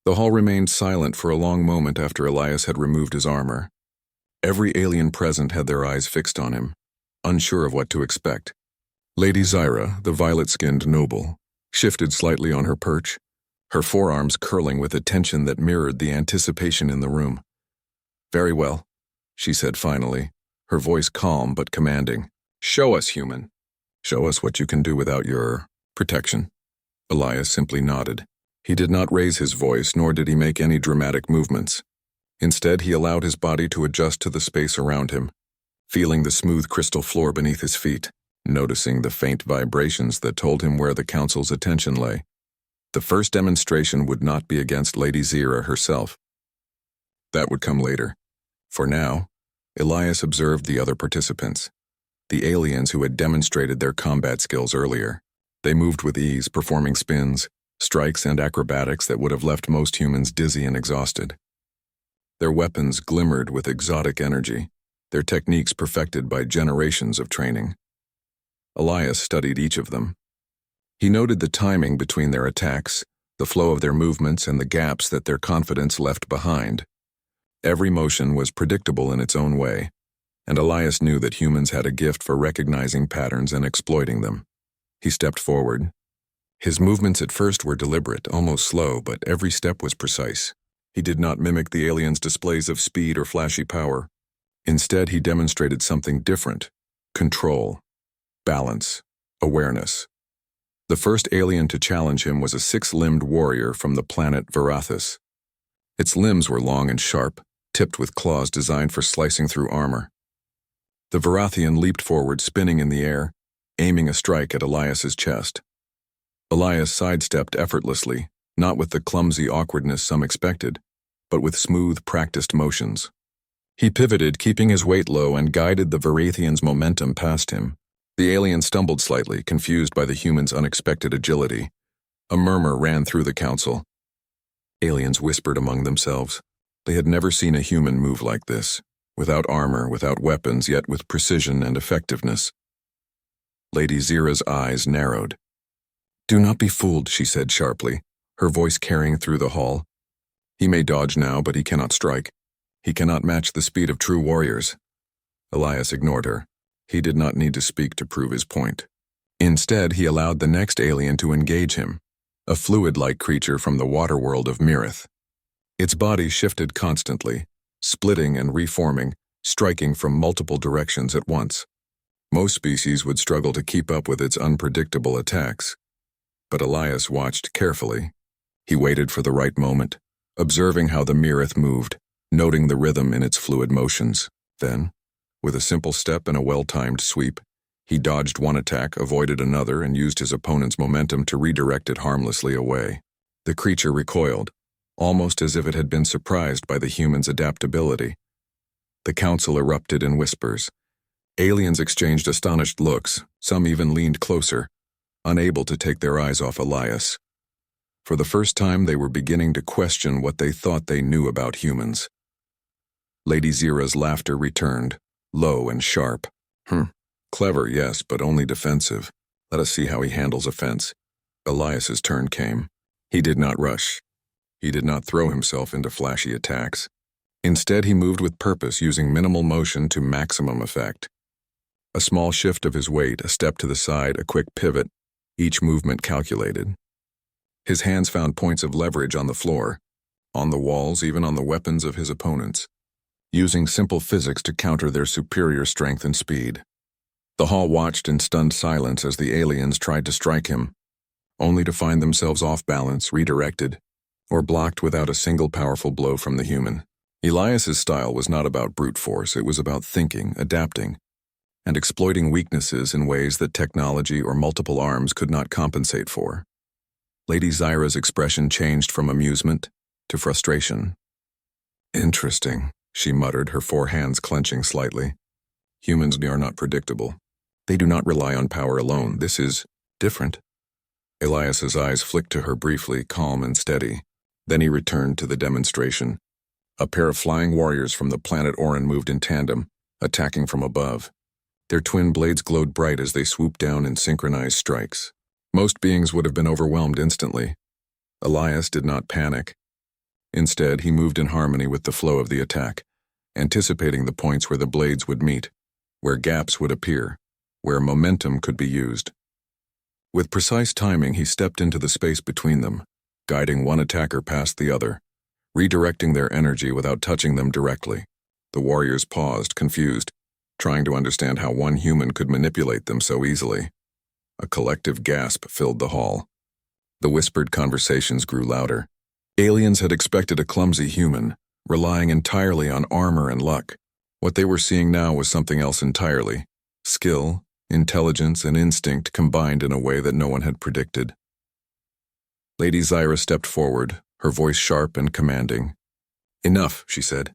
The hall remained silent for a long moment after Elias had removed his armor. Every alien present had their eyes fixed on him, unsure of what to expect. Lady Zyra, the violet-skinned noble, shifted slightly on her perch, her forearms curling with a tension that mirrored the anticipation in the room. "Very well," she said finally, her voice calm but commanding. "Show us, human. Show us what you can do without your protection." Elias simply nodded. He did not raise his voice, nor did he make any dramatic movements. Instead, he allowed his body to adjust to the space around him, feeling the smooth crystal floor beneath his feet, noticing the faint vibrations that told him where the council's attention lay. The first demonstration would not be against Lady Zyra herself. That would come later. For now, Elias observed the other participants, the aliens who had demonstrated their combat skills earlier. They moved with ease, performing spins, strikes, and acrobatics that would have left most humans dizzy and exhausted. Their weapons glimmered with exotic energy, their techniques perfected by generations of training. Elias studied each of them. He noted the timing between their attacks, the flow of their movements, and the gaps that their confidence left behind. Every motion was predictable in its own way, and Elias knew that humans had a gift for recognizing patterns and exploiting them. He stepped forward. His movements at first were deliberate, almost slow, but every step was precise. He did not mimic the aliens' displays of speed or flashy power. Instead, he demonstrated something different: control, balance, awareness. The first alien to challenge him was a six-limbed warrior from the planet Verathus. Its limbs were long and sharp, tipped with claws designed for slicing through armor. The Verathian leaped forward, spinning in the air, aiming a strike at Elias's chest. Elias sidestepped effortlessly, not with the clumsy awkwardness some expected, but with smooth, practiced motions. He pivoted, keeping his weight low, and guided the Verathian's momentum past him. The alien stumbled slightly, confused by the human's unexpected agility. A murmur ran through the council. Aliens whispered among themselves. They had never seen a human move like this, without armor, without weapons, yet with precision and effectiveness. Lady Zyra's eyes narrowed. "Do not be fooled," she said sharply, her voice carrying through the hall. "He may dodge now, but he cannot strike. He cannot match the speed of true warriors." Elias ignored her. He did not need to speak to prove his point. Instead, he allowed the next alien to engage him, a fluid-like creature from the water world of Mirith. Its body shifted constantly, splitting and reforming, striking from multiple directions at once. Most species would struggle to keep up with its unpredictable attacks. But Elias watched carefully. He waited for the right moment, observing how the Mirith moved, noting the rhythm in its fluid motions. Then, with a simple step and a well-timed sweep, he dodged one attack, avoided another, and used his opponent's momentum to redirect it harmlessly away. The creature recoiled, almost as if it had been surprised by the human's adaptability. The council erupted in whispers. Aliens exchanged astonished looks, some even leaned closer, unable to take their eyes off Elias. For the first time, they were beginning to question what they thought they knew about humans. Lady Zyra's laughter returned, low and sharp. Clever, yes, but only defensive. Let us see how he handles offense." Elias's turn came. He did not rush. He did not throw himself into flashy attacks. Instead, he moved with purpose, using minimal motion to maximum effect. A small shift of his weight, a step to the side, a quick pivot, each movement calculated. His hands found points of leverage on the floor, on the walls, even on the weapons of his opponents, using simple physics to counter their superior strength and speed. The hall watched in stunned silence as the aliens tried to strike him, only to find themselves off balance, redirected, or blocked without a single powerful blow from the human. Elias's style was not about brute force, it was about thinking, adapting, and exploiting weaknesses in ways that technology or multiple arms could not compensate for. Lady Zyra's expression changed from amusement to frustration. "Interesting," she muttered, her four hands clenching slightly. "Humans are not predictable. They do not rely on power alone. This is different." Elias's eyes flicked to her briefly, calm and steady. Then he returned to the demonstration. A pair of flying warriors from the planet Orin moved in tandem, attacking from above. Their twin blades glowed bright as they swooped down in synchronized strikes. Most beings would have been overwhelmed instantly. Elias did not panic. Instead, he moved in harmony with the flow of the attack, anticipating the points where the blades would meet, where gaps would appear, where momentum could be used. With precise timing, he stepped into the space between them, guiding one attacker past the other, redirecting their energy without touching them directly. The warriors paused, confused, trying to understand how one human could manipulate them so easily. A collective gasp filled the hall. The whispered conversations grew louder. Aliens had expected a clumsy human, relying entirely on armor and luck. What they were seeing now was something else entirely. Skill, intelligence, and instinct combined in a way that no one had predicted. Lady Zyra stepped forward, her voice sharp and commanding. "Enough," she said.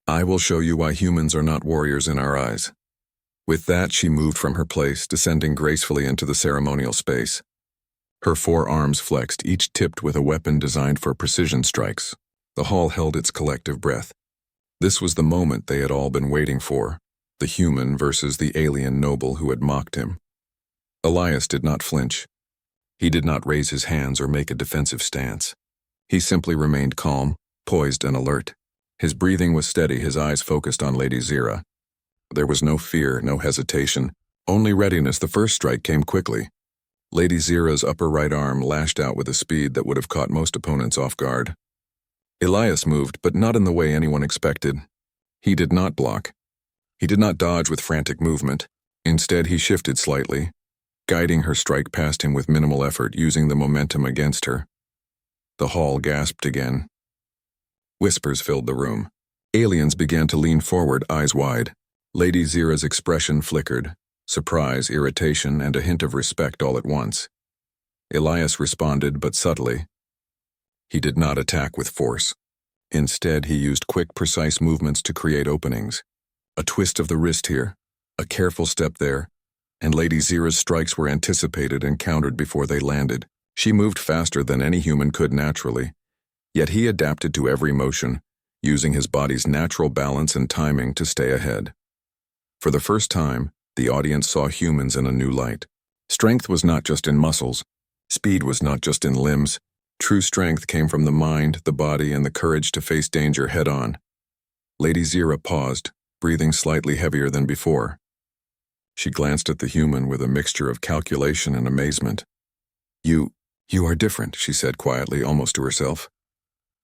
"I will show you why humans are not warriors in our eyes." With that, she moved from her place, descending gracefully into the ceremonial space. Her 4 arms flexed, each tipped with a weapon designed for precision strikes. The hall held its collective breath. This was the moment they had all been waiting for, the human versus the alien noble who had mocked him. Elias did not flinch. He did not raise his hands or make a defensive stance. He simply remained calm, poised and alert. His breathing was steady, his eyes focused on Lady Zyra. There was no fear, no hesitation, only readiness. The first strike came quickly. Lady Zyra's upper right arm lashed out with a speed that would have caught most opponents off guard. Elias moved, but not in the way anyone expected. He did not block. He did not dodge with frantic movement. Instead, he shifted slightly, guiding her strike past him with minimal effort, using the momentum against her. The hall gasped again. Whispers filled the room. Aliens began to lean forward, eyes wide. Lady Zyra's expression flickered, surprise, irritation, and a hint of respect all at once. Elias responded, but subtly. He did not attack with force. Instead, he used quick, precise movements to create openings. A twist of the wrist here, a careful step there, and Lady Zyra's strikes were anticipated and countered before they landed. She moved faster than any human could naturally, yet he adapted to every motion, using his body's natural balance and timing to stay ahead. For the first time, the audience saw humans in a new light. Strength was not just in muscles. Speed was not just in limbs. True strength came from the mind, the body, and the courage to face danger head-on. Lady Zyra paused, breathing slightly heavier than before. She glanced at the human with a mixture of calculation and amazement. You are different," she said quietly, almost to herself.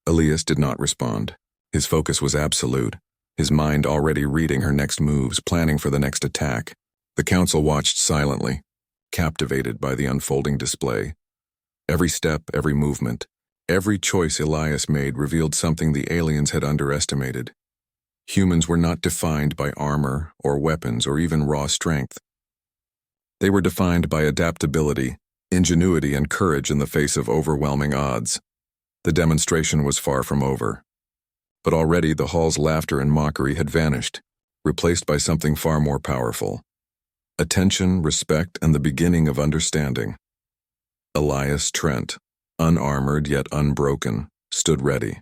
Elias did not respond. His focus was absolute, his mind already reading her next moves, planning for the next attack. The council watched silently, captivated by the unfolding display. Every step, every movement, every choice Elias made revealed something the aliens had underestimated. Humans were not defined by armor or weapons or even raw strength. They were defined by adaptability, ingenuity, and courage in the face of overwhelming odds. The demonstration was far from over. But already the hall's laughter and mockery had vanished, replaced by something far more powerful. Attention, respect, and the beginning of understanding. Elias Trent, unarmored yet unbroken, stood ready.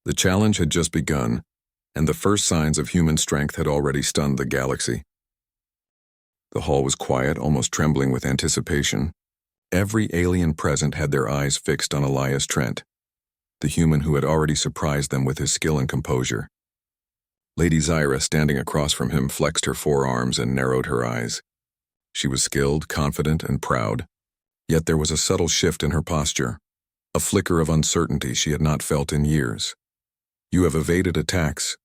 The challenge had just begun, and the first signs of human strength had already stunned the galaxy. The hall was quiet, almost trembling with anticipation. Every alien present had their eyes fixed on Elias Trent, the human who had already surprised them with his skill and composure. Lady Zyra, standing across from him, flexed her forearms and narrowed her eyes. She was skilled, confident, and proud. Yet there was a subtle shift in her posture, a flicker of uncertainty she had not felt in years. "You have evaded attacks.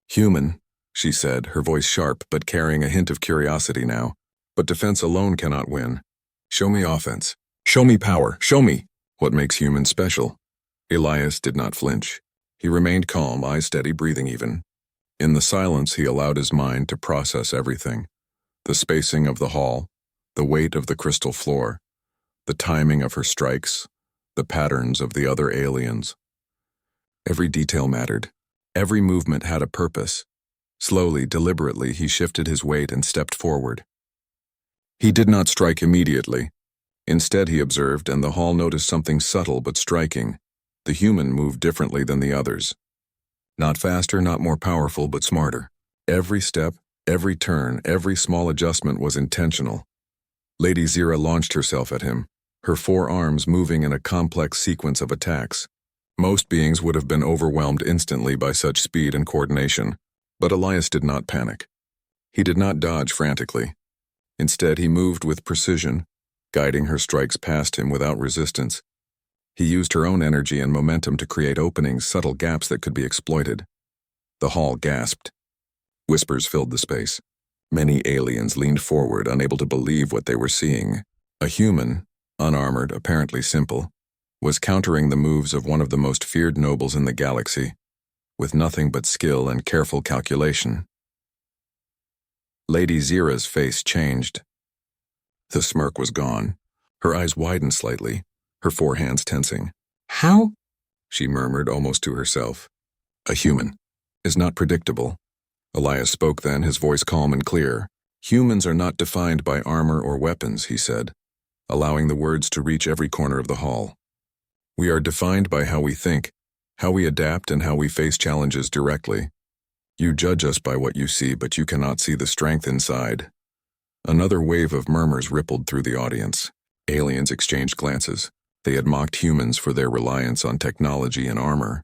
Human," she said, her voice sharp but carrying a hint of curiosity now. "But defense alone cannot win. Show me offense. Show me power. Show me what makes humans special." Elias did not flinch. He remained calm, eyes steady, breathing even. In the silence, he allowed his mind to process everything. The spacing of the hall, the weight of the crystal floor, the timing of her strikes, the patterns of the other aliens. Every detail mattered. Every movement had a purpose. Slowly, deliberately, he shifted his weight and stepped forward. He did not strike immediately. Instead, he observed, and the hall noticed something subtle but striking. The human moved differently than the others. Not faster, not more powerful, but smarter. Every step, every turn, every small adjustment was intentional. Lady Zyra launched herself at him, her 4 arms moving in a complex sequence of attacks. Most beings would have been overwhelmed instantly by such speed and coordination, but Elias did not panic. He did not dodge frantically. Instead, he moved with precision, guiding her strikes past him without resistance. He used her own energy and momentum to create openings, subtle gaps that could be exploited. The hall gasped. Whispers filled the space. Many aliens leaned forward, unable to believe what they were seeing. A human, unarmored, apparently simple, was countering the moves of one of the most feared nobles in the galaxy, with nothing but skill and careful calculation. Lady Zira's face changed. The smirk was gone. Her eyes widened slightly, her forehands tensing. "How?" she murmured almost to herself. "A human is not predictable." Elias spoke then, his voice calm and clear. "Humans are not defined by armor or weapons," he said, allowing the words to reach every corner of the hall. "We are defined by how we think, how we adapt, and how we face challenges directly. You judge us by what you see, but you cannot see the strength inside." Another wave of murmurs rippled through the audience. Aliens exchanged glances. They had mocked humans for their reliance on technology and armor.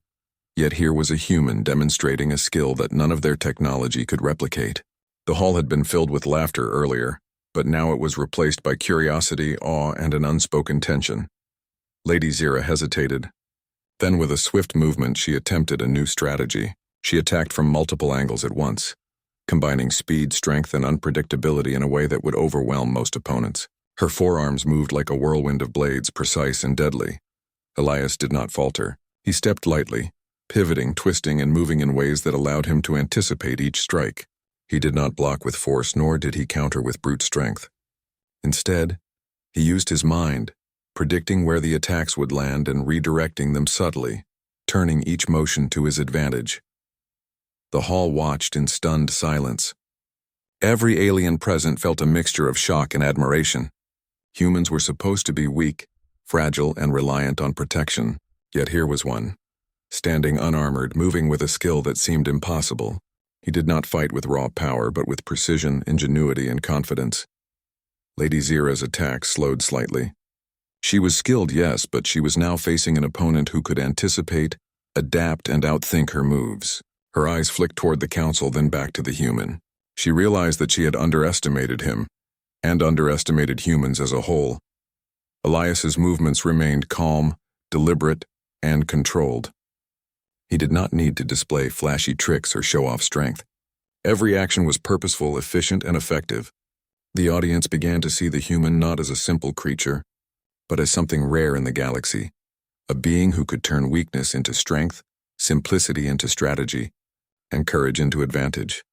Yet here was a human demonstrating a skill that none of their technology could replicate. The hall had been filled with laughter earlier, but now it was replaced by curiosity, awe, and an unspoken tension. Lady Zira hesitated. Then with a swift movement she attempted a new strategy. She attacked from multiple angles at once, combining speed, strength, and unpredictability in a way that would overwhelm most opponents. Her forearms moved like a whirlwind of blades, precise and deadly. Elias did not falter. He stepped lightly, pivoting, twisting, and moving in ways that allowed him to anticipate each strike. He did not block with force, nor did he counter with brute strength. Instead, he used his mind, predicting where the attacks would land and redirecting them subtly, turning each motion to his advantage. The hall watched in stunned silence. Every alien present felt a mixture of shock and admiration. Humans were supposed to be weak, fragile, and reliant on protection, yet here was one, standing unarmored, moving with a skill that seemed impossible. He did not fight with raw power, but with precision, ingenuity, and confidence. Lady Zira's attack slowed slightly. She was skilled, yes, but she was now facing an opponent who could anticipate, adapt, and outthink her moves. Her eyes flicked toward the council, then back to the human. She realized that she had underestimated him, and underestimated humans as a whole. Elias's movements remained calm, deliberate, and controlled. He did not need to display flashy tricks or show off strength. Every action was purposeful, efficient, and effective. The audience began to see the human not as a simple creature, but as something rare in the galaxy, a being who could turn weakness into strength, simplicity into strategy, and courage into advantage.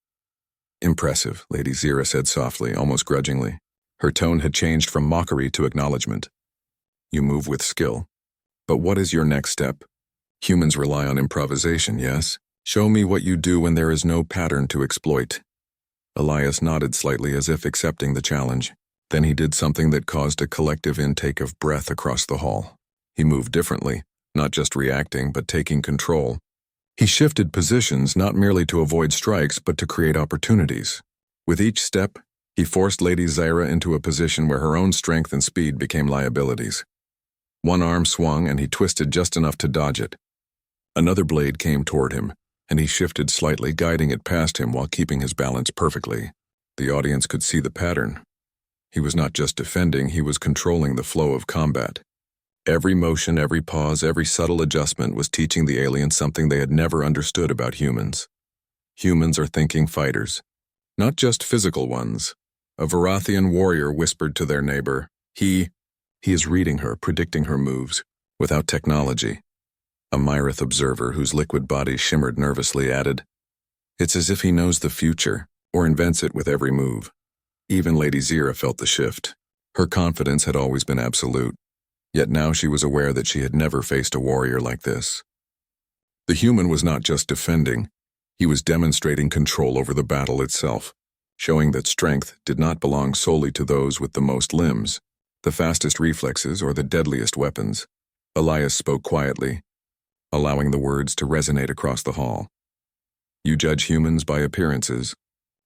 "Impressive," Lady Zira said softly, almost grudgingly. Her tone had changed from mockery to acknowledgement. "You move with skill. But what is your next step? Humans rely on improvisation, yes? Show me what you do when there is no pattern to exploit." Elias nodded slightly as if accepting the challenge. Then he did something that caused a collective intake of breath across the hall. He moved differently, not just reacting, but taking control. He shifted positions not merely to avoid strikes, but to create opportunities. With each step, he forced Lady Zira into a position where her own strength and speed became liabilities. One arm swung and he twisted just enough to dodge it. Another blade came toward him, and he shifted slightly, guiding it past him while keeping his balance perfectly. The audience could see the pattern. He was not just defending, he was controlling the flow of combat. Every motion, every pause, every subtle adjustment was teaching the aliens something they had never understood about humans. Humans are thinking fighters, not just physical ones. A Varathian warrior whispered to their neighbor, He is reading her, predicting her moves, without technology." A Myrith observer whose liquid body shimmered nervously added, "It's as if he knows the future, or invents it with every move." Even Lady Zira felt the shift. Her confidence had always been absolute, yet now she was aware that she had never faced a warrior like this. The human was not just defending, he was demonstrating control over the battle itself, showing that strength did not belong solely to those with the most limbs, the fastest reflexes, or the deadliest weapons. Elias spoke quietly, allowing the words to resonate across the hall. "You judge humans by appearances,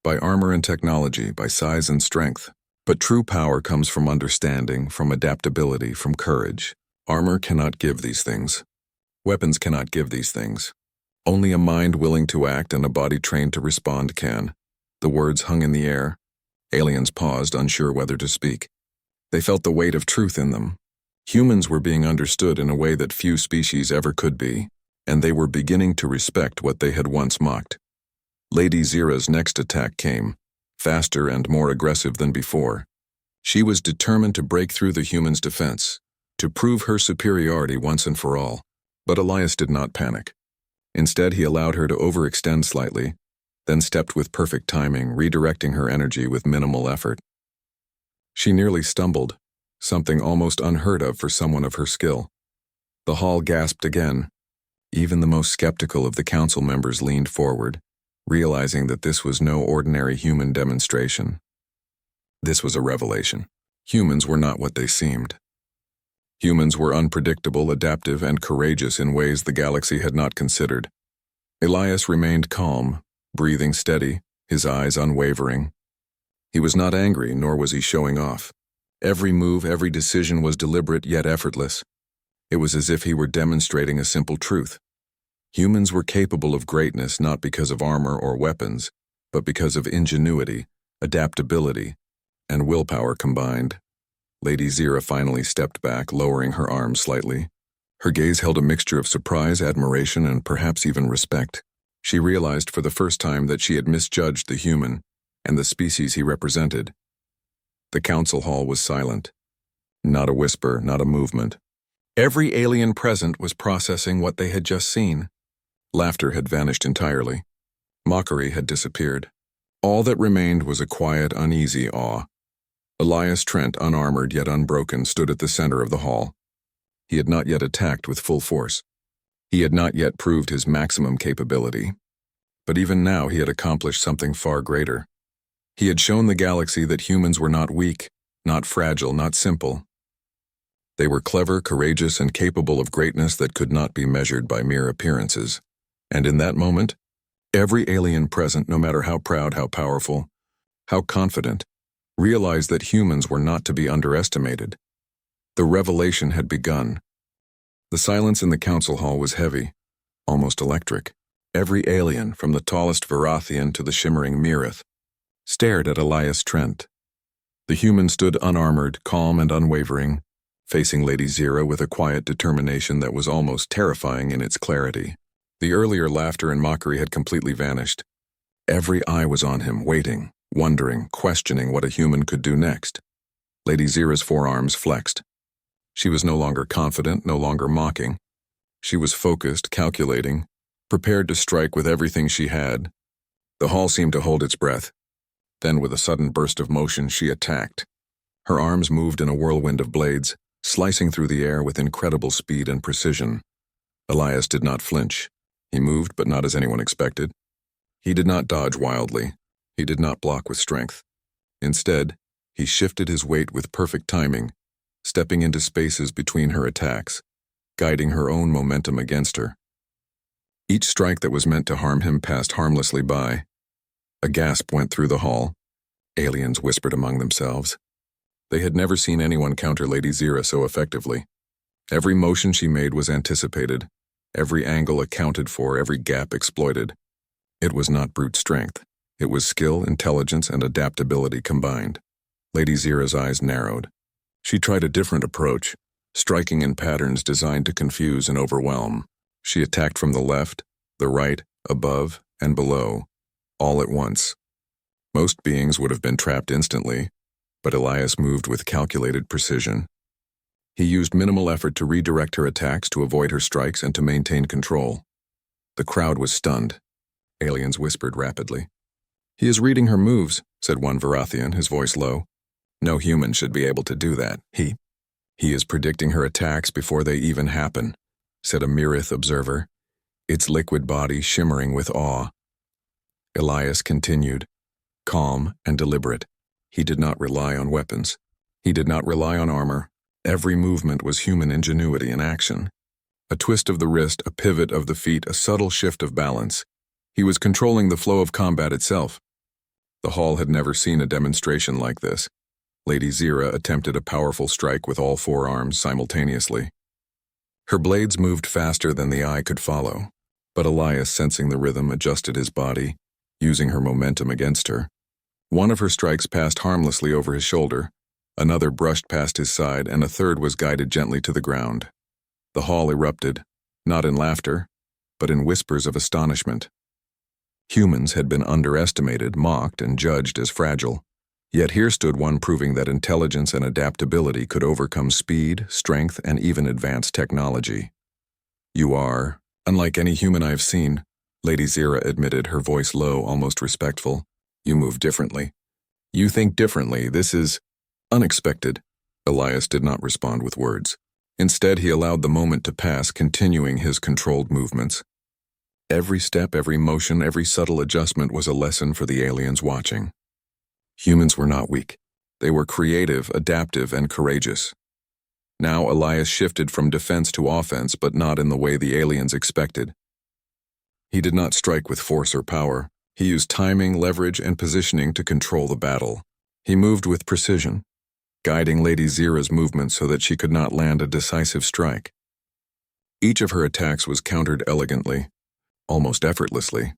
by armor and technology, by size and strength. But true power comes from understanding, from adaptability, from courage. Armor cannot give these things. Weapons cannot give these things. Only a mind willing to act and a body trained to respond can. The words hung in the air. Aliens paused, unsure whether to speak. They felt the weight of truth in them. Humans were being understood in a way that few species ever could be, and they were beginning to respect what they had once mocked. Lady Zira's next attack came, faster and more aggressive than before. She was determined to break through the humans' defense, to prove her superiority once and for all. But Elias did not panic. Instead, he allowed her to overextend slightly, then stepped with perfect timing, redirecting her energy with minimal effort. She nearly stumbled, something almost unheard of for someone of her skill. The hall gasped again. Even the most skeptical of the council members leaned forward, realizing that this was no ordinary human demonstration. This was a revelation. Humans were not what they seemed. Humans were unpredictable, adaptive, and courageous in ways the galaxy had not considered. Elias remained calm, breathing steady, his eyes unwavering. He was not angry, nor was he showing off. Every move, every decision was deliberate yet effortless. It was as if he were demonstrating a simple truth. Humans were capable of greatness not because of armor or weapons, but because of ingenuity, adaptability, and willpower combined. Lady Zira finally stepped back, lowering her arms slightly. Her gaze held a mixture of surprise, admiration, and perhaps even respect. She realized for the first time that she had misjudged the human and the species he represented. The council hall was silent. Not a whisper, not a movement. Every alien present was processing what they had just seen. Laughter had vanished entirely. Mockery had disappeared. All that remained was a quiet, uneasy awe. Elias Trent, unarmored yet unbroken, stood at the center of the hall. He had not yet attacked with full force. He had not yet proved his maximum capability. But even now he had accomplished something far greater. He had shown the galaxy that humans were not weak, not fragile, not simple. They were clever, courageous, and capable of greatness that could not be measured by mere appearances. And in that moment, every alien present, no matter how proud, how powerful, how confident, realized that humans were not to be underestimated. The revelation had begun. The silence in the council hall was heavy, almost electric. Every alien, from the tallest Varathian to the shimmering Mirith, stared at Elias Trent. The human stood unarmored, calm and unwavering, facing Lady Zira with a quiet determination that was almost terrifying in its clarity. The earlier laughter and mockery had completely vanished. Every eye was on him, waiting, wondering, questioning what a human could do next. Lady Zira's forearms flexed. She was no longer confident, no longer mocking. She was focused, calculating, prepared to strike with everything she had. The hall seemed to hold its breath. Then, with a sudden burst of motion, she attacked. Her arms moved in a whirlwind of blades, slicing through the air with incredible speed and precision. Elias did not flinch. He moved, but not as anyone expected. He did not dodge wildly. He did not block with strength. Instead, he shifted his weight with perfect timing, stepping into spaces between her attacks, guiding her own momentum against her. Each strike that was meant to harm him passed harmlessly by. A gasp went through the hall. Aliens whispered among themselves. They had never seen anyone counter Lady Zira so effectively. Every motion she made was anticipated, every angle accounted for, every gap exploited. It was not brute strength. It was skill, intelligence, and adaptability combined. Lady Zira's eyes narrowed. She tried a different approach, striking in patterns designed to confuse and overwhelm. She attacked from the left, the right, above, and below, all at once. Most beings would have been trapped instantly, but Elias moved with calculated precision. He used minimal effort to redirect her attacks, to avoid her strikes, and to maintain control. The crowd was stunned. Aliens whispered rapidly. "He is reading her moves," said one Varathian, his voice low. "No human should be able to do that. He is predicting her attacks before they even happen," said a Mirith observer, its liquid body shimmering with awe. Elias continued, calm and deliberate. He did not rely on weapons. He did not rely on armor. Every movement was human ingenuity in action. A twist of the wrist, a pivot of the feet, a subtle shift of balance. He was controlling the flow of combat itself. The hall had never seen a demonstration like this. Lady Zira attempted a powerful strike with all four arms simultaneously. Her blades moved faster than the eye could follow, but Elias, sensing the rhythm, adjusted his body, using her momentum against her. One of her strikes passed harmlessly over his shoulder, another brushed past his side, and a third was guided gently to the ground. The hall erupted, not in laughter, but in whispers of astonishment. Humans had been underestimated, mocked, and judged as fragile. Yet here stood one proving that intelligence and adaptability could overcome speed, strength, and even advanced technology. "You are unlike any human I've seen," Lady Zira admitted, her voice low, almost respectful. "You move differently. You think differently. This is unexpected." Elias did not respond with words. Instead, he allowed the moment to pass, continuing his controlled movements. Every step, every motion, every subtle adjustment was a lesson for the aliens watching. Humans were not weak. They were creative, adaptive, and courageous. Now Elias shifted from defense to offense, but not in the way the aliens expected. He did not strike with force or power. He used timing, leverage, and positioning to control the battle. He moved with precision, guiding Lady Zira's movements so that she could not land a decisive strike. Each of her attacks was countered elegantly, almost effortlessly.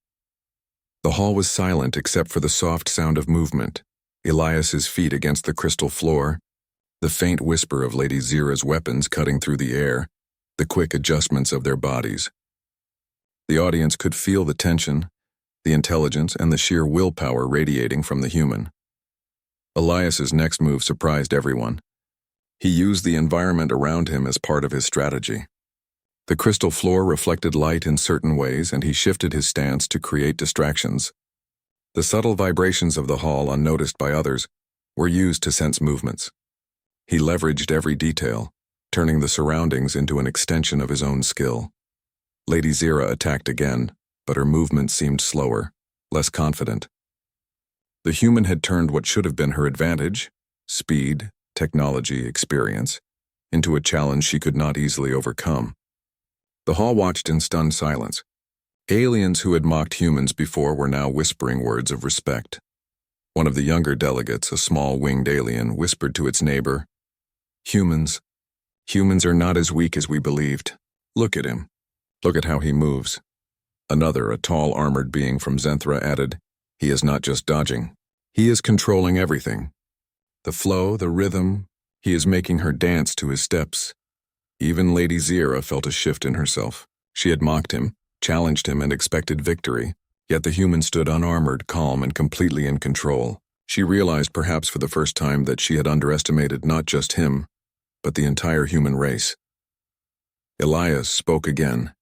The hall was silent except for the soft sound of movement, Elias's feet against the crystal floor, the faint whisper of Lady Zira's weapons cutting through the air, the quick adjustments of their bodies. The audience could feel the tension, the intelligence, and the sheer willpower radiating from the human. Elias's next move surprised everyone. He used the environment around him as part of his strategy. The crystal floor reflected light in certain ways, and he shifted his stance to create distractions. The subtle vibrations of the hall, unnoticed by others, were used to sense movements. He leveraged every detail, turning the surroundings into an extension of his own skill. Lady Zira attacked again, but her movement seemed slower, less confident. The human had turned what should have been her advantage, speed, technology, experience, into a challenge she could not easily overcome. The hall watched in stunned silence. Aliens who had mocked humans before were now whispering words of respect. One of the younger delegates, a small winged alien, whispered to its neighbor, Humans are not as weak as we believed. Look at him. Look at how he moves." Another, a tall armored being from Zenthra, added, "He is not just dodging. He is controlling everything. The flow, the rhythm, he is making her dance to his steps." Even Lady Zira felt a shift in herself. She had mocked him, challenged him, and expected victory, yet the human stood unarmored, calm, and completely in control. She realized, perhaps for the first time, that she had underestimated not just him, but the entire human race. Elias spoke again,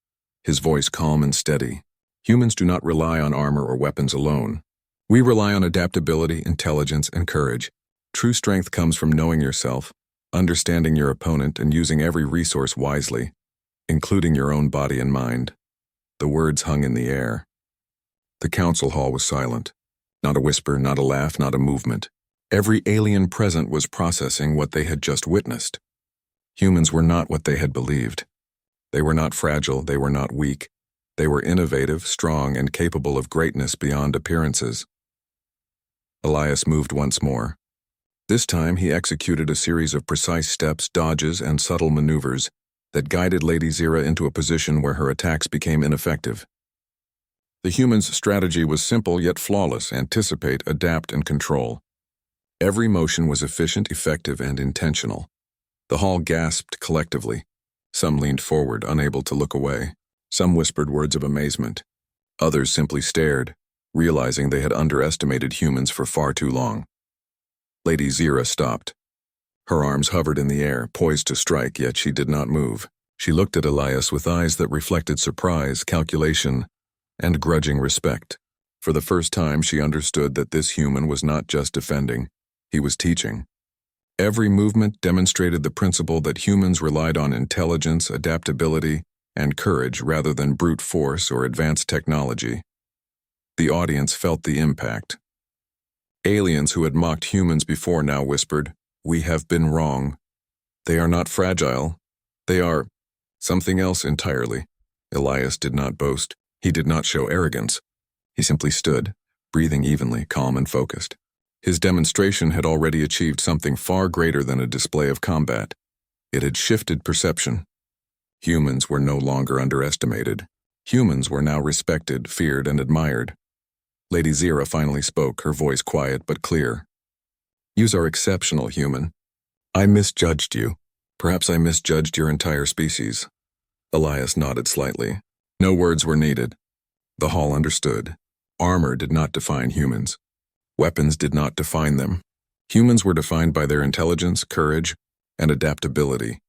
his voice calm and steady. "Humans do not rely on armor or weapons alone. We rely on adaptability, intelligence, and courage. True strength comes from knowing yourself, understanding your opponent, and using every resource wisely, including your own body and mind." The words hung in the air. The council hall was silent. Not a whisper, not a laugh, not a movement. Every alien present was processing what they had just witnessed. Humans were not what they had believed. They were not fragile, they were not weak. They were innovative, strong, and capable of greatness beyond appearances. Elias moved once more. This time he executed a series of precise steps, dodges, and subtle maneuvers that guided Lady Zira into a position where her attacks became ineffective. The human's strategy was simple yet flawless: anticipate, adapt, and control. Every motion was efficient, effective, and intentional. The hall gasped collectively. Some leaned forward, unable to look away. Some whispered words of amazement. Others simply stared, realizing they had underestimated humans for far too long. Lady Zira stopped. Her arms hovered in the air, poised to strike, yet she did not move. She looked at Elias with eyes that reflected surprise, calculation, and grudging respect. For the first time, she understood that this human was not just defending, he was teaching. Every movement demonstrated the principle that humans relied on intelligence, adaptability, and courage rather than brute force or advanced technology. The audience felt the impact. Aliens who had mocked humans before now whispered, "We have been wrong. They are not fragile. They are something else entirely." Elias did not boast. He did not show arrogance. He simply stood, breathing evenly, calm and focused. His demonstration had already achieved something far greater than a display of combat. It had shifted perception. Humans were no longer underestimated. Humans were now respected, feared, and admired. Lady Zira finally spoke, her voice quiet but clear. "Yous are exceptional, human. I misjudged you. Perhaps I misjudged your entire species." Elias nodded slightly. No words were needed. The hall understood. Armor did not define humans. Weapons did not define them. Humans were defined by their intelligence, courage, and adaptability.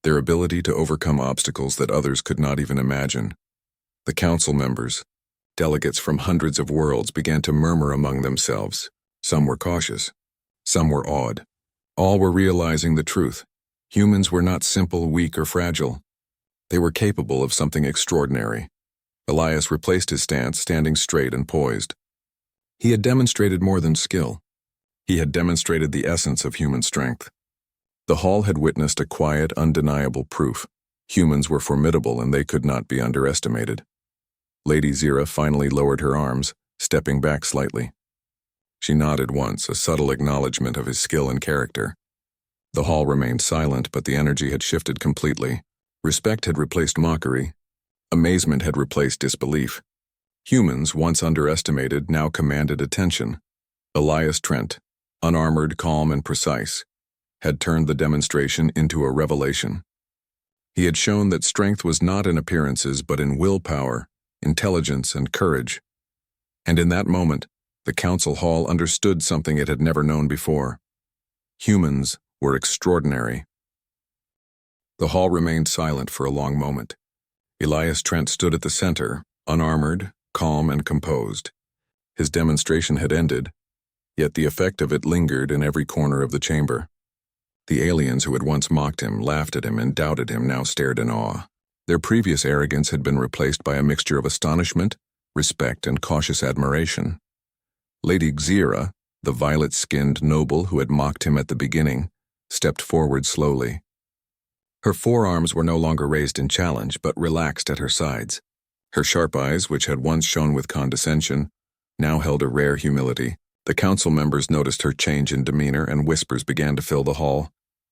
Their ability to overcome obstacles that others could not even imagine. The council members, delegates from hundreds of worlds, began to murmur among themselves. Some were cautious. Some were awed. All were realizing the truth. Humans were not simple, weak, or fragile. They were capable of something extraordinary. Elias replaced his stance, standing straight and poised. He had demonstrated more than skill. He had demonstrated the essence of human strength. The hall had witnessed a quiet, undeniable proof. Humans were formidable and they could not be underestimated. Lady Zira finally lowered her arms, stepping back slightly. She nodded once, a subtle acknowledgement of his skill and character. The hall remained silent, but the energy had shifted completely. Respect had replaced mockery. Amazement had replaced disbelief. Humans, once underestimated, now commanded attention. Elias Trent, unarmored, calm, and precise, had turned the demonstration into a revelation. He had shown that strength was not in appearances but in willpower, intelligence, and courage. And in that moment, the council hall understood something it had never known before. Humans were extraordinary. The hall remained silent for a long moment. Elias Trent stood at the center, unarmored, calm, and composed. His demonstration had ended, yet the effect of it lingered in every corner of the chamber. The aliens who had once mocked him, laughed at him, and doubted him now stared in awe. Their previous arrogance had been replaced by a mixture of astonishment, respect, and cautious admiration. Lady Zira, the violet-skinned noble who had mocked him at the beginning, stepped forward slowly. Her forearms were no longer raised in challenge, but relaxed at her sides. Her sharp eyes, which had once shone with condescension, now held a rare humility. The council members noticed her change in demeanor, and whispers began to fill the hall.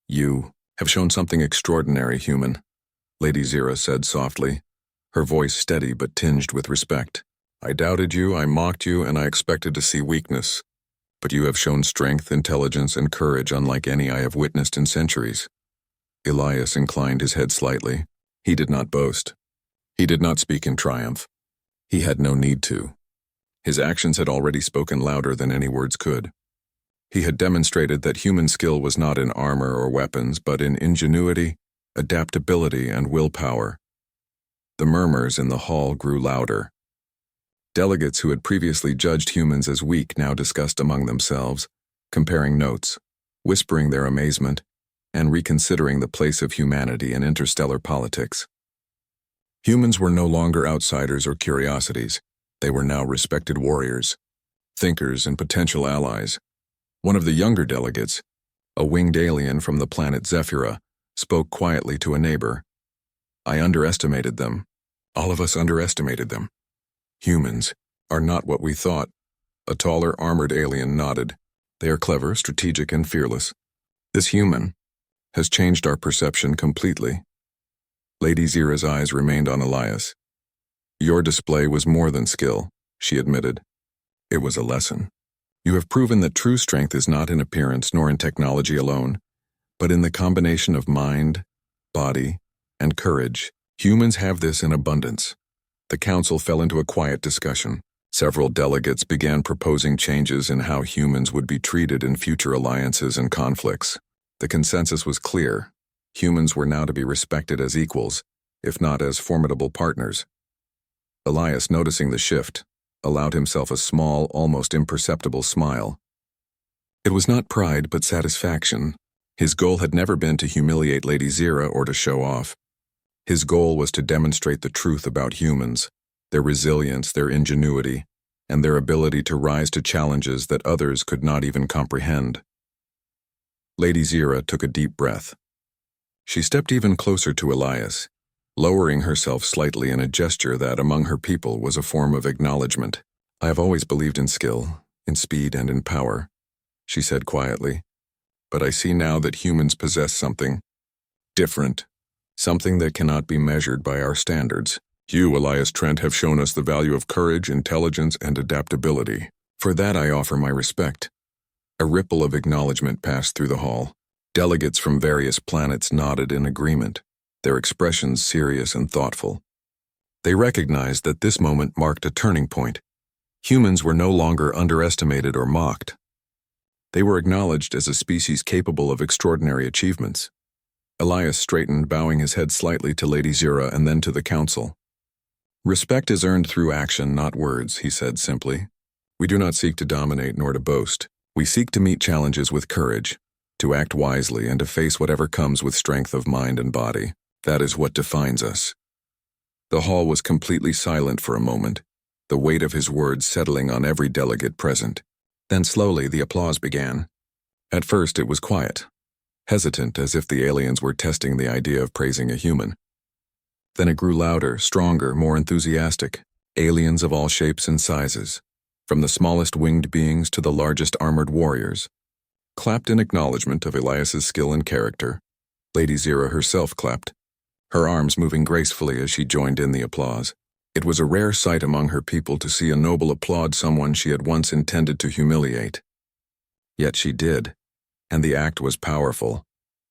"You have shown something extraordinary, human," Lady Zira said softly, her voice steady but tinged with respect. "I doubted you, I mocked you, and I expected to see weakness. But you have shown strength, intelligence, and courage unlike any I have witnessed in centuries." Elias inclined his head slightly. He did not boast. He did not speak in triumph. He had no need to. His actions had already spoken louder than any words could. He had demonstrated that human skill was not in armor or weapons, but in ingenuity, adaptability, and willpower. The murmurs in the hall grew louder. Delegates who had previously judged humans as weak now discussed among themselves, comparing notes, whispering their amazement, and reconsidering the place of humanity in interstellar politics. Humans were no longer outsiders or curiosities. They were now respected warriors, thinkers, and potential allies. One of the younger delegates, a winged alien from the planet Zephyra, spoke quietly to a neighbor. "I underestimated them. All of us underestimated them. Humans are not what we thought." A taller, armored alien nodded. "They are clever, strategic, and fearless. This human has changed our perception completely." Lady Zira's eyes remained on Elias. "Your display was more than skill," she admitted. "It was a lesson. You have proven that true strength is not in appearance nor in technology alone, but in the combination of mind, body, and courage. Humans have this in abundance." The council fell into a quiet discussion. Several delegates began proposing changes in how humans would be treated in future alliances and conflicts. The consensus was clear. Humans were now to be respected as equals, if not as formidable partners. Elias, noticing the shift, allowed himself a small, almost imperceptible smile. It was not pride but satisfaction. His goal had never been to humiliate Lady Zira or to show off. His goal was to demonstrate the truth about humans, their resilience, their ingenuity, and their ability to rise to challenges that others could not even comprehend. Lady Zira took a deep breath. She stepped even closer to Elias, lowering herself slightly in a gesture that, among her people, was a form of acknowledgement. "I have always believed in skill, in speed, and in power," she said quietly. "But I see now that humans possess something different, something that cannot be measured by our standards. You, Elias Trent, have shown us the value of courage, intelligence, and adaptability. For that I offer my respect." A ripple of acknowledgement passed through the hall. Delegates from various planets nodded in agreement, their expressions serious and thoughtful. They recognized that this moment marked a turning point. Humans were no longer underestimated or mocked. They were acknowledged as a species capable of extraordinary achievements. Elias straightened, bowing his head slightly to Lady Zira and then to the council. "Respect is earned through action, not words," he said simply. "We do not seek to dominate nor to boast. We seek to meet challenges with courage, to act wisely, and to face whatever comes with strength of mind and body. That is what defines us." The hall was completely silent for a moment, the weight of his words settling on every delegate present. Then slowly the applause began. At first it was quiet, hesitant as if the aliens were testing the idea of praising a human. Then it grew louder, stronger, more enthusiastic. Aliens of all shapes and sizes, from the smallest winged beings to the largest armored warriors, clapped in acknowledgement of Elias's skill and character. Lady Zira herself clapped, her arms moving gracefully as she joined in the applause. It was a rare sight among her people to see a noble applaud someone she had once intended to humiliate. Yet she did, and the act was powerful,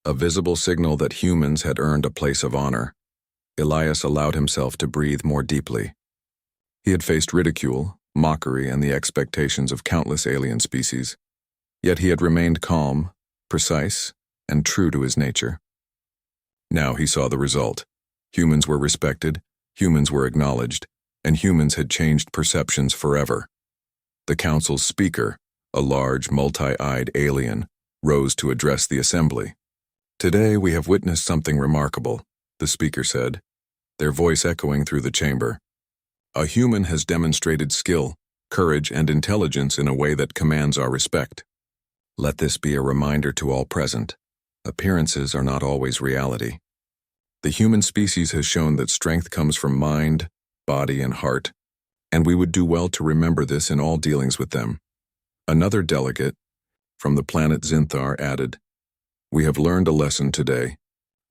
a visible signal that humans had earned a place of honor. Elias allowed himself to breathe more deeply. He had faced ridicule, mockery, and the expectations of countless alien species, yet he had remained calm, precise, and true to his nature. Now he saw the result. Humans were respected, humans were acknowledged, and humans had changed perceptions forever. The council's speaker, a large, multi-eyed alien, rose to address the assembly. "Today we have witnessed something remarkable," the speaker said, their voice echoing through the chamber. "A human has demonstrated skill, courage, and intelligence in a way that commands our respect. Let this be a reminder to all present. Appearances are not always reality. The human species has shown that strength comes from mind, body, and heart, and we would do well to remember this in all dealings with them." Another delegate, from the planet Zinthar, added, "We have learned a lesson today.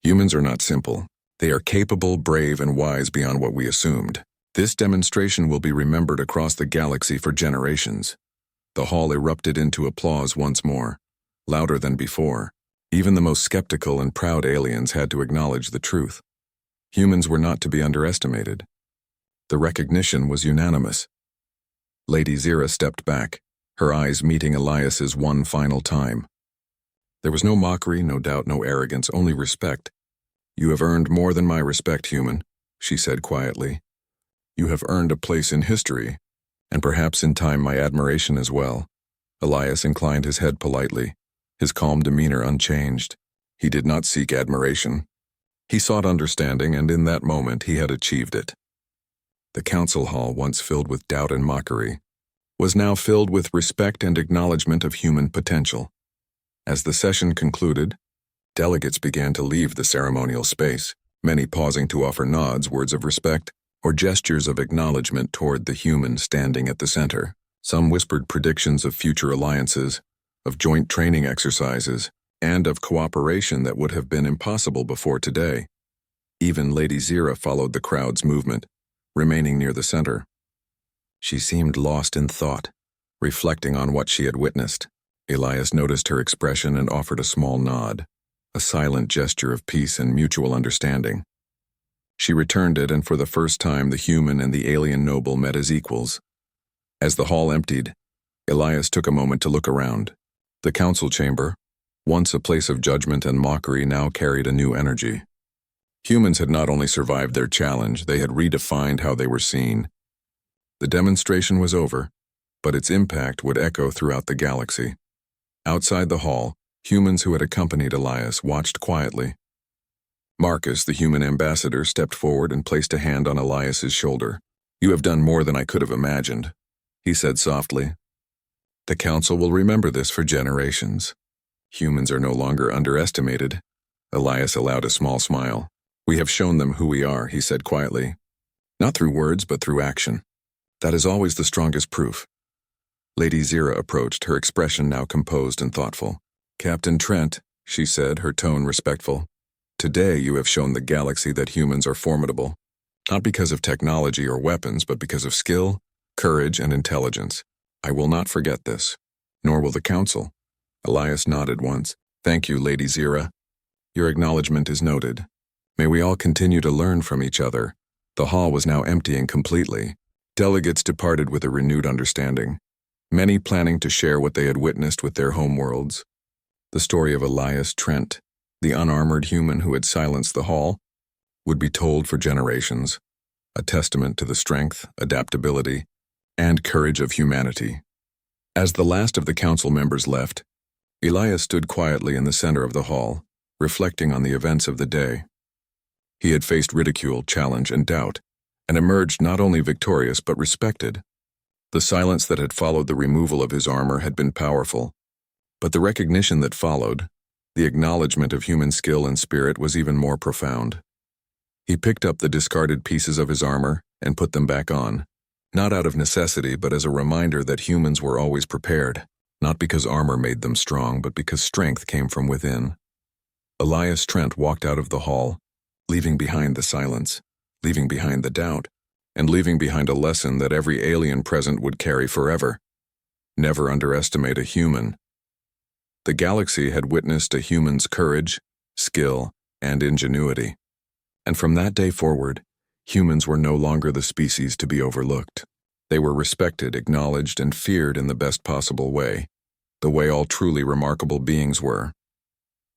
Humans are not simple. They are capable, brave, and wise beyond what we assumed. This demonstration will be remembered across the galaxy for generations." The hall erupted into applause once more, louder than before. Even the most skeptical and proud aliens had to acknowledge the truth. Humans were not to be underestimated. The recognition was unanimous. Lady Zira stepped back, her eyes meeting Elias's one final time. There was no mockery, no doubt, no arrogance, only respect. "You have earned more than my respect, human," she said quietly. "You have earned a place in history, and perhaps in time my admiration as well." Elias inclined his head politely, his calm demeanor unchanged. He did not seek admiration. He sought understanding, and in that moment he had achieved it. The council hall, once filled with doubt and mockery, was now filled with respect and acknowledgement of human potential. As the session concluded, delegates began to leave the ceremonial space, many pausing to offer nods, words of respect, or gestures of acknowledgement toward the human standing at the center. Some whispered predictions of future alliances, of joint training exercises, and of cooperation that would have been impossible before today. Even Lady Zira followed the crowd's movement, remaining near the center. She seemed lost in thought, reflecting on what she had witnessed. Elias noticed her expression and offered a small nod, a silent gesture of peace and mutual understanding. She returned it, and for the first time the human and the alien noble met as equals. As the hall emptied, Elias took a moment to look around. The council chamber, once a place of judgment and mockery, now carried a new energy. Humans had not only survived their challenge, they had redefined how they were seen. The demonstration was over, but its impact would echo throughout the galaxy. Outside the hall, humans who had accompanied Elias watched quietly. Marcus, the human ambassador, stepped forward and placed a hand on Elias's shoulder. "You have done more than I could have imagined," he said softly. "The council will remember this for generations. Humans are no longer underestimated." Elias allowed a small smile. "We have shown them who we are," he said quietly. "Not through words, but through action. That is always the strongest proof." Lady Zira approached, her expression now composed and thoughtful. "Captain Trent," she said, her tone respectful, Today you have shown the galaxy that humans are formidable, not because of technology or weapons, but because of skill, courage, and intelligence. I will not forget this, nor will the Council. Elias nodded once. Thank you, Lady Zira. Your acknowledgement is noted. May we all continue to learn from each other. The hall was now emptying completely. Delegates departed with a renewed understanding, many planning to share what they had witnessed with their homeworlds. The story of Elias Trent, the unarmored human who had silenced the hall, would be told for generations, a testament to the strength, adaptability, and courage of humanity. As the last of the council members left, Elias stood quietly in the center of the hall, reflecting on the events of the day. He had faced ridicule, challenge, and doubt, and emerged not only victorious but respected. The silence that had followed the removal of his armor had been powerful, but the recognition that followed, the acknowledgement of human skill and spirit, was even more profound. He picked up the discarded pieces of his armor and put them back on, not out of necessity but as a reminder that humans were always prepared, not because armor made them strong but because strength came from within. Elias Trent walked out of the hall, leaving behind the silence, leaving behind the doubt, and leaving behind a lesson that every alien present would carry forever. Never underestimate a human. The galaxy had witnessed a human's courage, skill, and ingenuity. And from that day forward, humans were no longer the species to be overlooked. They were respected, acknowledged, and feared in the best possible way, the way all truly remarkable beings were.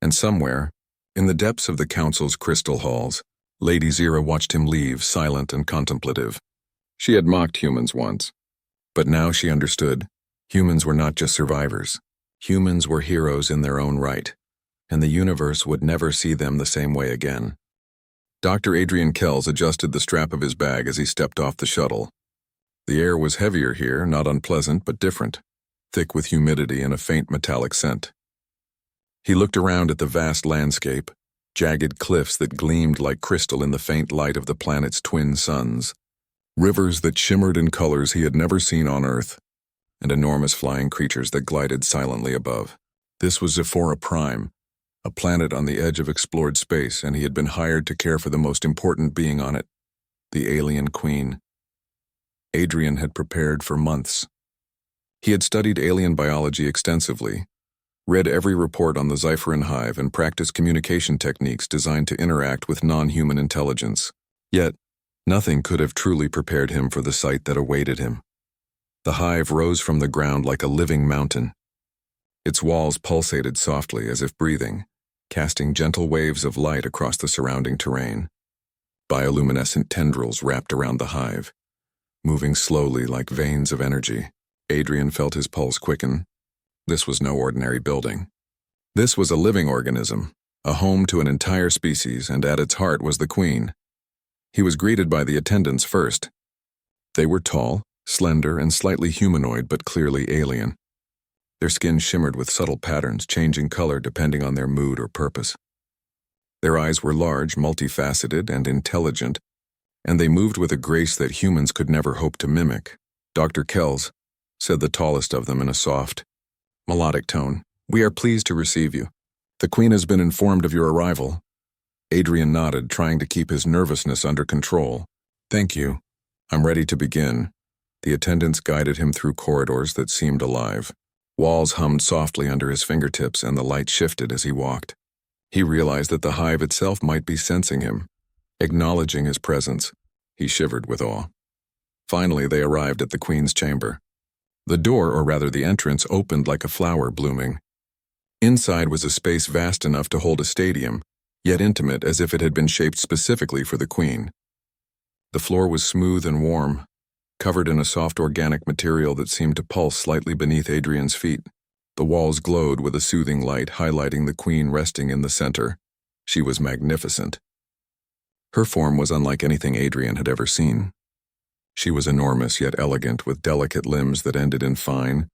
And somewhere, in the depths of the Council's crystal halls, Lady Zira watched him leave, silent and contemplative. She had mocked humans once, but now she understood. Humans were not just survivors. Humans were heroes in their own right, and the universe would never see them the same way again. Dr. Adrian Kells adjusted the strap of his bag as he stepped off the shuttle. The air was heavier here, not unpleasant, but different, thick with humidity and a faint metallic scent. He looked around at the vast landscape, jagged cliffs that gleamed like crystal in the faint light of the planet's twin suns, rivers that shimmered in colors he had never seen on Earth, and enormous flying creatures that glided silently above. This was SCIFI-Prime, a planet on the edge of explored space, and he had been hired to care for the most important being on it, the alien queen. Adrian had prepared for months. He had studied alien biology extensively, read every report on the Zypherin hive, and practiced communication techniques designed to interact with non-human intelligence. Yet, nothing could have truly prepared him for the sight that awaited him. The hive rose from the ground like a living mountain. Its walls pulsated softly as if breathing, casting gentle waves of light across the surrounding terrain. Bioluminescent tendrils wrapped around the hive, moving slowly like veins of energy. Adrian felt his pulse quicken. This was no ordinary building. This was a living organism, a home to an entire species, and at its heart was the queen. He was greeted by the attendants first. They were tall, slender, and slightly humanoid, but clearly alien. Their skin shimmered with subtle patterns, changing color depending on their mood or purpose. Their eyes were large, multifaceted, and intelligent, and they moved with a grace that humans could never hope to mimic. Dr. Kells, said the tallest of them in a soft, melodic tone, "We are pleased to receive you. The Queen has been informed of your arrival." Adrian nodded, trying to keep his nervousness under control. "Thank you. I'm ready to begin." The attendants guided him through corridors that seemed alive. Walls hummed softly under his fingertips, and the light shifted as he walked. He realized that the hive itself might be sensing him, acknowledging his presence. He shivered with awe. Finally, they arrived at the Queen's chamber. The door, or rather the entrance, opened like a flower blooming. Inside was a space vast enough to hold a stadium, yet intimate as if it had been shaped specifically for the Queen. The floor was smooth and warm, covered in a soft organic material that seemed to pulse slightly beneath Adrian's feet. The walls glowed with a soothing light, highlighting the Queen resting in the center. She was magnificent. Her form was unlike anything Adrian had ever seen. She was enormous yet elegant, with delicate limbs that ended in fine,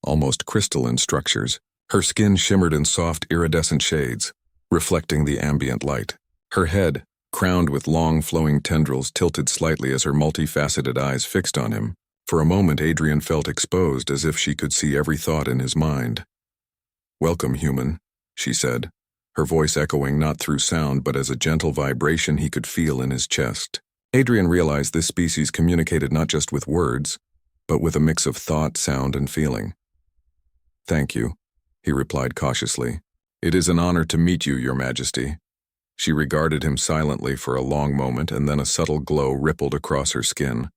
almost crystalline structures. Her skin shimmered in soft, iridescent shades, reflecting the ambient light. Her head, crowned with long, flowing tendrils, tilted slightly as her multifaceted eyes fixed on him. For a moment, Adrian felt exposed, as if she could see every thought in his mind. "Welcome, human," she said, her voice echoing not through sound but as a gentle vibration he could feel in his chest. Adrian realized this species communicated not just with words, but with a mix of thought, sound, and feeling. "Thank you," he replied cautiously. "It is an honor to meet you, Your Majesty." She regarded him silently for a long moment, and then a subtle glow rippled across her skin.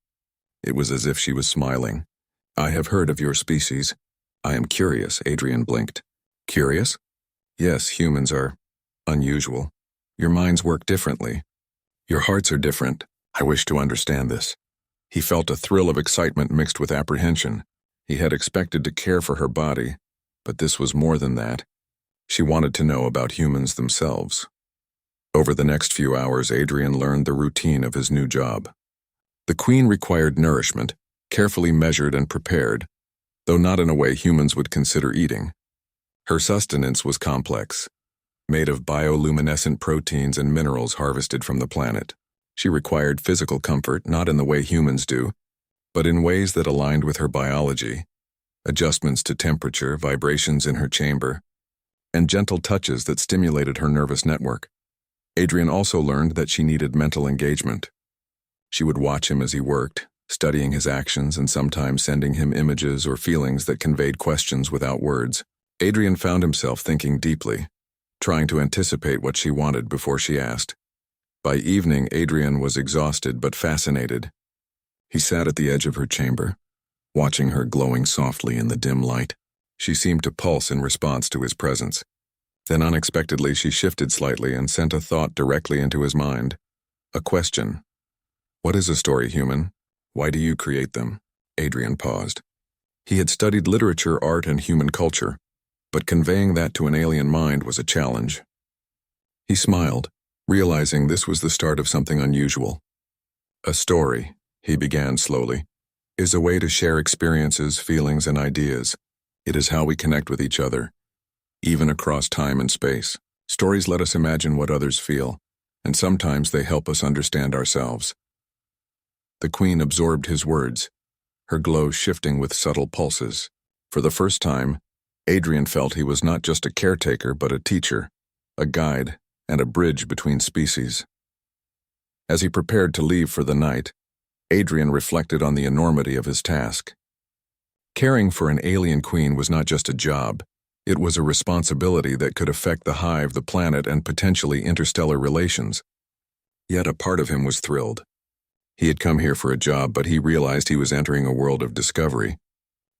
It was as if she was smiling. "I have heard of your species. I am curious," Adrian blinked. "Curious?" "Yes, humans are unusual. Your minds work differently. Your hearts are different. I wish to understand this." He felt a thrill of excitement mixed with apprehension. He had expected to care for her body, but this was more than that. She wanted to know about humans themselves. Over the next few hours, Adrian learned the routine of his new job. The Queen required nourishment, carefully measured and prepared, though not in a way humans would consider eating. Her sustenance was complex, made of bioluminescent proteins and minerals harvested from the planet. She required physical comfort, not in the way humans do, but in ways that aligned with her biology, adjustments to temperature, vibrations in her chamber, and gentle touches that stimulated her nervous network. Adrian also learned that she needed mental engagement. She would watch him as he worked, studying his actions and sometimes sending him images or feelings that conveyed questions without words. Adrian found himself thinking deeply, trying to anticipate what she wanted before she asked. By evening, Adrian was exhausted but fascinated. He sat at the edge of her chamber, watching her glowing softly in the dim light. She seemed to pulse in response to his presence. Then unexpectedly she shifted slightly and sent a thought directly into his mind. A question. "What is a story, human? Why do you create them?" Adrian paused. He had studied literature, art, and human culture, but conveying that to an alien mind was a challenge. He smiled, realizing this was the start of something unusual. "A story," he began slowly, "is a way to share experiences, feelings, and ideas. It is how we connect with each other, even across time and space. Stories let us imagine what others feel, and sometimes they help us understand ourselves." The Queen absorbed his words, her glow shifting with subtle pulses. For the first time, Adrian felt he was not just a caretaker but a teacher, a guide, and a bridge between species. As he prepared to leave for the night, Adrian reflected on the enormity of his task. Caring for an alien queen was not just a job, it was a responsibility that could affect the hive, the planet, and potentially interstellar relations. Yet a part of him was thrilled. He had come here for a job, but he realized he was entering a world of discovery,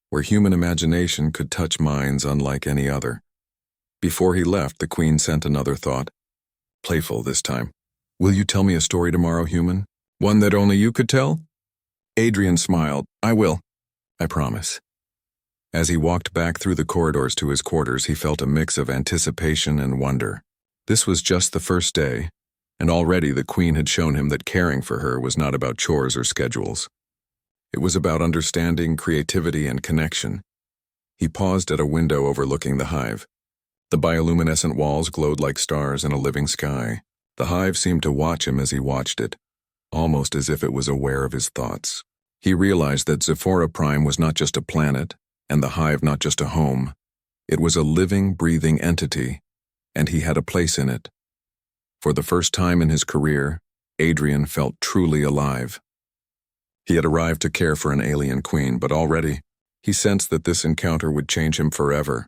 where human imagination could touch minds unlike any other. Before he left, the Queen sent another thought. Playful this time. "Will you tell me a story tomorrow, human? One that only you could tell?" Adrian smiled. "I will. I promise." As he walked back through the corridors to his quarters, he felt a mix of anticipation and wonder. This was just the first day, and already the Queen had shown him that caring for her was not about chores or schedules. It was about understanding, creativity, and connection. He paused at a window overlooking the hive. The bioluminescent walls glowed like stars in a living sky. The hive seemed to watch him as he watched it, almost as if it was aware of his thoughts. He realized that SCIFI-Prime was not just a planet, and the hive not just a home. It was a living, breathing entity, and he had a place in it. For the first time in his career, Adrian felt truly alive. He had arrived to care for an alien queen, but already, he sensed that this encounter would change him forever.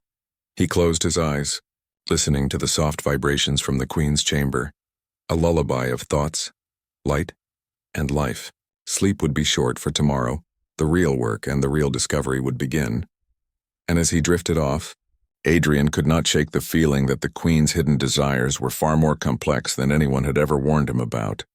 He closed his eyes, listening to the soft vibrations from the Queen's chamber, a lullaby of thoughts, light, and life. Sleep would be short for tomorrow, the real work and the real discovery would begin. And as he drifted off, Adrian could not shake the feeling that the Queen's hidden desires were far more complex than anyone had ever warned him about.